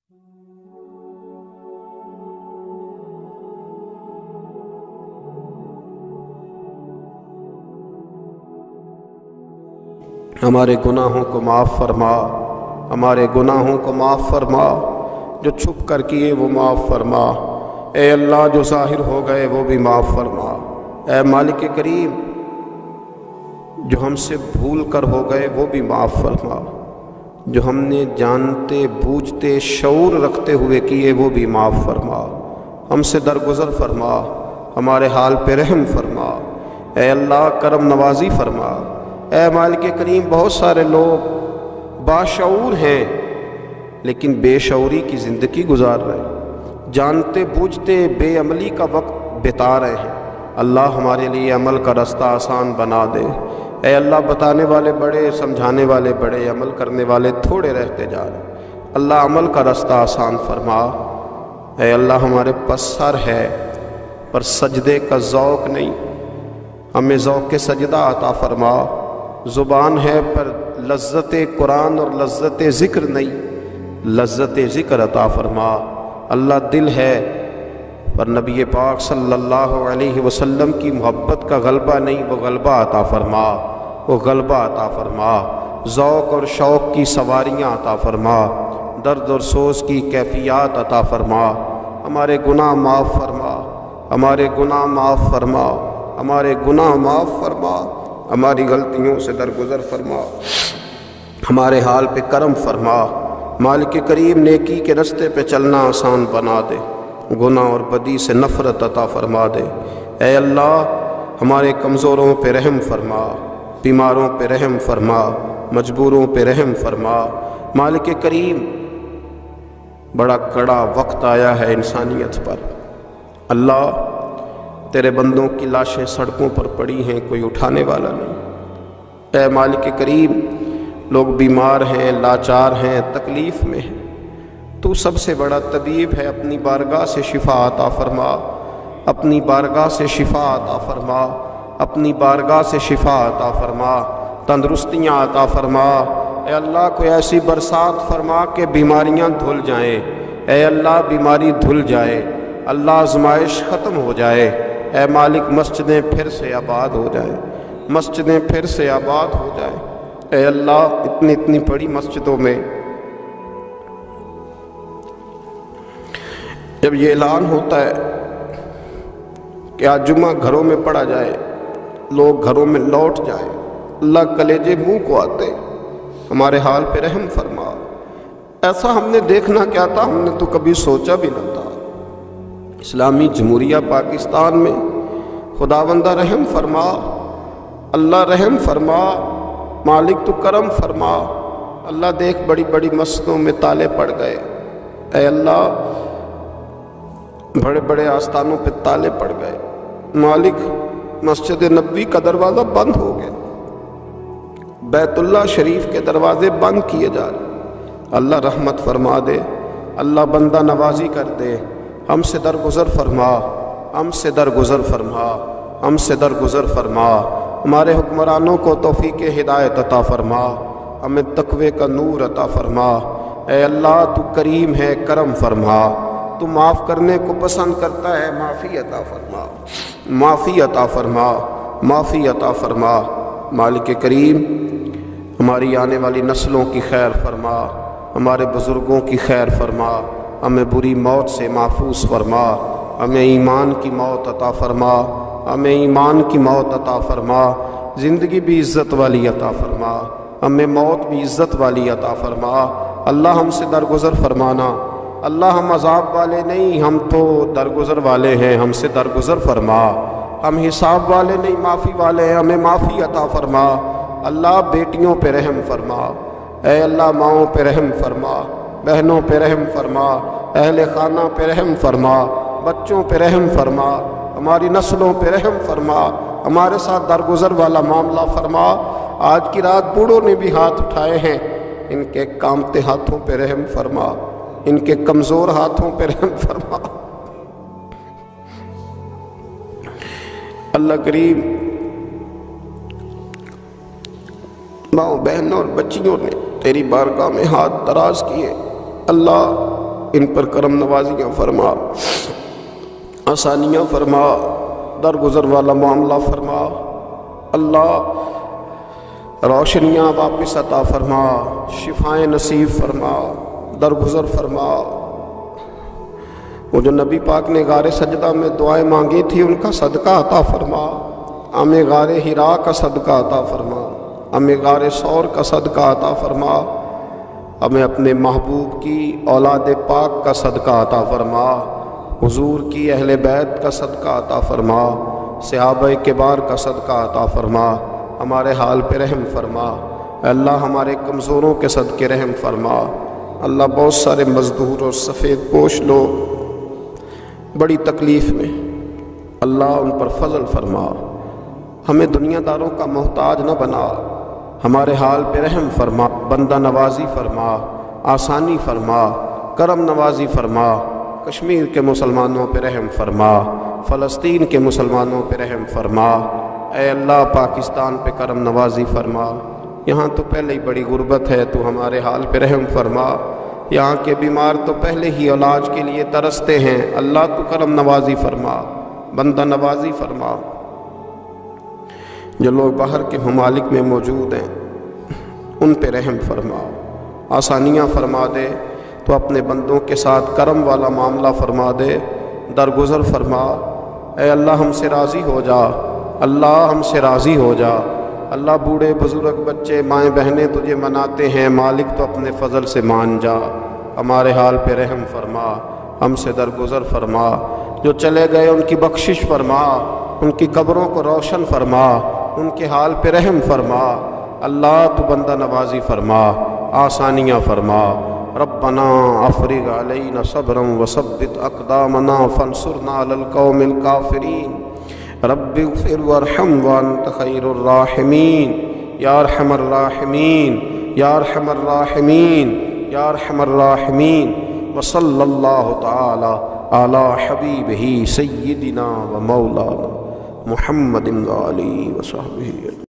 ہمارے گناہوں کو معاف فرما، ہمارے گناہوں کو معاف فرما، جو چھپ کر کیے وہ معاف فرما، اے اللہ جو ظاہر ہو گئے وہ بھی معاف فرما، اے مالک کریم جو ہم سے بھول کر ہو گئے وہ بھی معاف فرما، جو ہم نے جانتے بوجھتے شعور رکھتے ہوئے کیے وہ بھی معاف فرما، ہم سے درگزر فرما، ہمارے حال پہ رحم فرما، اے اللہ کرم نوازی فرما، اے مالک کریم بہت سارے لوگ باشعور ہیں لیکن بے شعوری کی زندگی گزار رہے ہیں، جانتے بوجھتے بے عملی کا وقت بتا رہے ہیں، اللہ ہمارے لیے عمل کا رستہ آسان بنا دے، اے اللہ بتانے والے بڑے، سمجھانے والے بڑے، عمل کرنے والے تھوڑے رہتے جا رہے ہیں، اللہ عمل کا رستہ آسان فرما، اے اللہ ہمارے پاس سر ہے پر سجدے کا ذوق نہیں، ہمیں ذوق سجدہ عطا فرما، زبان ہے پر لذت قرآن اور لذت ذکر نہیں، لذت ذکر عطا فرما، اللہ دل ہے پر نبی پاک صلی اللہ علیہ وسلم کی محبت کا غلبہ نہیں، وہ غلبہ عطا فرما، وہ غلبہ عطا فرما، ذوق اور شوق کی سواریاں عطا فرما، درد اور سوز کی کیفیات عطا فرما، ہمارے گناہ معاف فرما، ہمارے گناہ معاف فرما، ہمارے گناہ معاف فرما، ہماری غلطیوں سے درگزر فرما، ہمارے حال پہ کرم فرما، مالک کریم نیکی کے رستے پہ چلنا آسان بنا دے، گناہ اور بدی سے نفرت عطا فرما دے، اے اللہ ہمارے کمزوروں پہ رحم فرما، بیماروں پہ رحم فرما، مجبوروں پہ رحم فرما، مالک کریم بڑا کڑا وقت آیا ہے انسانیت پر، اللہ تیرے بندوں کی لاشیں سڑکوں پر پڑی ہیں، کوئی اٹھانے والا نہیں، اے مالک کریم لوگ بیمار ہیں، لاچار ہیں، تکلیف میں ہیں، تو سب سے بڑا طبیب ہے، اپنی بارگاہ سے شفا عطا فرما، اپنی بارگاہ سے شفا عطا فرما، اپنی بارگاہ سے شفا عطا فرما، تندرستیاں عطا فرما، اے اللہ کوئی ایسی برسات فرما کہ بیماریاں دھل جائیں، اے اللہ بیماری دھل جائے، اللہ آزمائش ختم ہو جائے، اے مالک مسجدیں پھر سے آباد ہو جائیں، مسجدیں پھر سے آباد ہو جائیں، اے اللہ اتنی بڑی مسجدوں میں جب یہ اعلان ہوتا ہے کہ آج جمعہ گھروں میں پڑھا جائے، لوگ گھروں میں لوٹ جائیں، اللہ کلیجے منہ کو آتے، ہمارے حال پہ رحم فرما، ایسا ہم نے دیکھنا کیا تھا، ہم نے تو کبھی سوچا بھی نہ تھا، اسلامی جمہوریہ پاکستان میں خداوندہ رحم فرما، اللہ رحم فرما، مالک تو کرم فرما، اللہ دیکھ بڑی بڑی مسجدوں میں تالے پڑ گئے، اے اللہ بڑے بڑے آستانوں پہ تالے پڑ گئے، مالک مسجد نبوی کا دروازہ بند ہو گیا، بیت اللہ شریف کے دروازے بند کیے جا رہے، اللہ رحمت فرما دے، اللہ بندہ نوازی کر دے، ہم سے درگزر فرما، ہم سے درگزر فرما، ہم سے درگزر فرما، ہمارے حکمرانوں کو توفیق ہدایت عطا فرما، ہمیں تقوی کا نور عطا فرما، اے اللہ تو کریم ہے، کرم فرما، تو معاف کرنے کو پسند کرتا ہے، معافی عطا فرما، معافی عطا فرما، معافی عطا فرما، مالک کریم ہماری آنے والی نسلوں کی خیر فرما، ہمارے بزرگوں کی خیر فرما، ہمیں بری موت سے محفوظ فرما، ہمیں ایمان کی موت عطا فرما، ہمیں ایمان کی موت عطا فرما، زندگی بھی عزت والی عطا فرما، ہمیں موت بھی عزت والی عطا فرما، اللہ ہم سے درگزر فرمانا، اللہ ہم عذاب والے نہیں، ہم تو درگزر والے ہیں، ہم سے درگزر فرما، ہم حساب والے نہیں، معافی والے ہیں، ہمیں معافی عطا فرما، اللہ بیٹیوں پہ رحم فرما، اے اللہ ماؤں پہ رحم فرما، بہنوں پہ رحم فرما، اہل خانہ پہ رحم فرما، بچوں پہ رحم فرما، ہماری نسلوں پہ رحم فرما، ہمارے ساتھ درگزر والا معاملہ فرما، آج کی رات بوڑھوں نے بھی ہاتھ اٹھائے ہیں، ان کے کامتے ہاتھوں پہ رحم فرما، ان کے کمزور ہاتھوں پہ رحم فرما، اللہ کریم ماؤں بہنوں اور بچیوں نے تیری بارگاہ میں ہاتھ دراز کیے، اللہ ان پر کرم نوازیاں فرما، آسانیاں فرما، درگزر والا معاملہ فرما۔ اللہ روشنیاں واپس عطا فرما، شفائیں نصیب فرما، درگزر فرما۔ وہ جو نبی پاک نے غار سجدہ میں دعائیں مانگی تھی ان کا صدقہ عطا فرما، ہمیں غار حرا کا صدقہ عطا فرما، ہمیں غار ثور کا صدقہ عطا فرما، ہمیں اپنے محبوب کی اولاد پاک کا صدقہ عطا فرما، حضور کی اہل بیت کا صدقہ عطا فرما، صحابہ کبار کا صدقہ عطا فرما، ہمارے حال پہ رحم فرما۔ اے اللہ ہمارے کمزوروں کے صدقے رحم فرما۔ اللہ بہت سارے مزدور اور سفید پوش لوگ بڑی تکلیف میں، اللہ ان پر فضل فرما، ہمیں دنیا داروں کا محتاج نہ بنا، ہمارے حال پہ رحم فرما، بندہ نوازی فرما، آسانی فرما، کرم نوازی فرما، کشمیر کے مسلمانوں پہ رحم فرما، فلسطین کے مسلمانوں پہ رحم فرما۔ اے اللہ پاکستان پہ کرم نوازی فرما، یہاں تو پہلے ہی بڑی غربت ہے، تو ہمارے حال پہ رحم فرما۔ یہاں کے بیمار تو پہلے ہی علاج کے لیے ترستے ہیں، اللہ تو کرم نوازی فرما، بندہ نوازی فرما۔ جو لوگ باہر کے ممالک میں موجود ہیں ان پہ رحم فرما، آسانیاں فرما دے، تو اپنے بندوں کے ساتھ کرم والا معاملہ فرما دے، درگزر فرما۔ اے اللہ ہم سے راضی ہو جا، اللہ ہم سے راضی ہو جا۔ اللہ بوڑھے بزرگ بچے مائیں بہنیں تجھے مناتے ہیں، مالک تو اپنے فضل سے مان جا، ہمارے حال پہ رحم فرما، ہم سے درگزر فرما۔ جو چلے گئے ان کی بخشش فرما، ان کی قبروں کو روشن فرما، ان کے حال پہ رحم فرما۔ اللہ تو بندہ نوازی فرما، آسانیاں فرما۔ ربنا افرغ علینا صبرا وثبت اقدامنا فانصرنا علی القوم الکافرین۔ رب اغفر وارحم وانت خیر الراحمین، یا ارحم الراحمین، یا ارحم الراحمین، یا ارحم الراحمین۔ وصلی اللہ تعالی علی حبیبہ سیدنا و مولانا محمد وآلہ وصحبہ۔